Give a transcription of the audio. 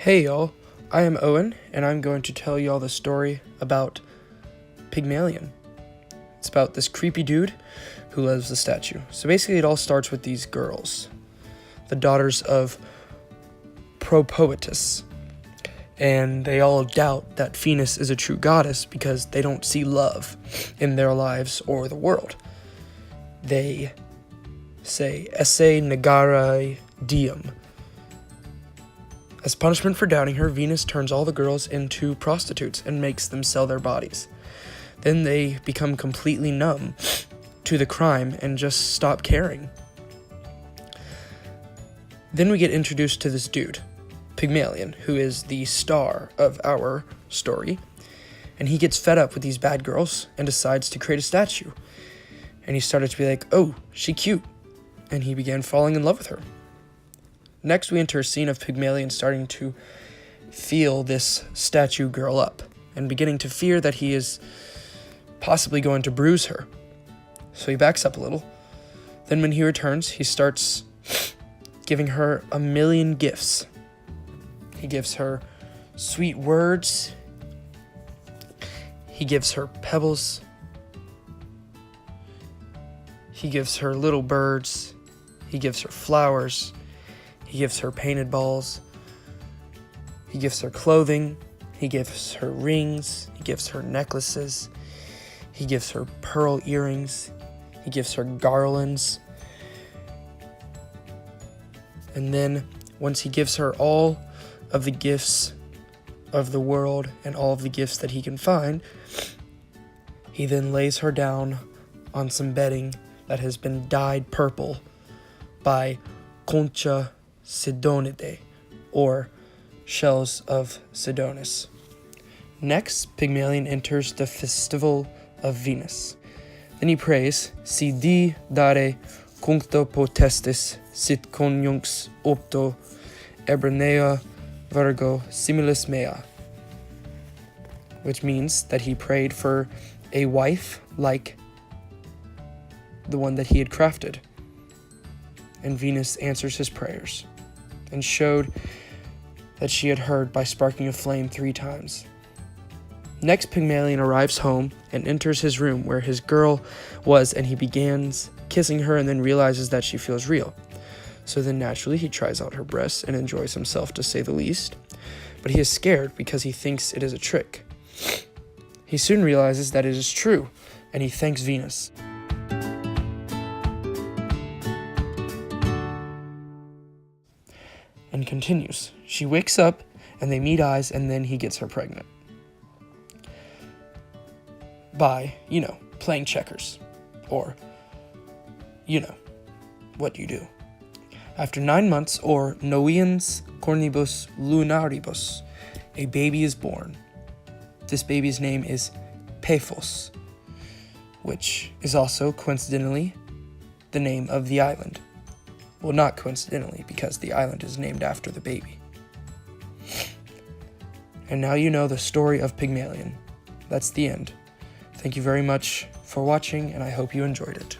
Hey y'all, I am Owen, and I'm going to tell y'all the story about Pygmalion. It's about this creepy dude who loves the statue. So basically it all starts with these girls, the daughters of Propoetus, and they all doubt that Venus is a true goddess because they don't see love in their lives or the world. They say, esse negare diem. As punishment for doubting her, Venus turns all the girls into prostitutes and makes them sell their bodies. Then they become completely numb to the crime and just stop caring. Then we get introduced to this dude, Pygmalion, who is the star of our story, and he gets fed up with these bad girls and decides to create a statue. And he started to be like, oh, she cute, and he began falling in love with her. Next, we enter a scene of Pygmalion starting to feel this statue girl up and beginning to fear that he is possibly going to bruise her. So he backs up a little. Then when he returns, he starts giving her 1,000,000 gifts. He gives her sweet words. He gives her pebbles. He gives her little birds. He gives her flowers. He gives her painted balls. He gives her clothing. He gives her rings. He gives her necklaces. He gives her pearl earrings. He gives her garlands. And then, once he gives her all of the gifts of the world and all of the gifts that he can find, he then lays her down on some bedding that has been dyed purple by concha Sidonidae, or shells of Sidonis. Next, Pygmalion enters the festival of Venus. Then he prays, si di dare cuncto potestis sit conjunx opto ebrenea virgo similis mea, which means that he prayed for a wife like the one that he had crafted. And Venus answers his prayers and showed that she had heard by sparking a flame 3 times. Next, Pygmalion arrives home and enters his room where his girl was, and he begins kissing her and then realizes that she feels real. So then naturally he tries out her breasts and enjoys himself, to say the least, but he is scared because he thinks it is a trick. He soon realizes that it is true, and he thanks Venus. And continues. She wakes up, and they meet eyes, and then he gets her pregnant. By, playing checkers. Or, what you do. After 9 months, or noviens cornibus lunaribus, a baby is born. This baby's name is Paphos, which is also, coincidentally, the name of the island. Well, not coincidentally, because the island is named after the baby. And now you know the story of Pygmalion. That's the end. Thank you very much for watching, and I hope you enjoyed it.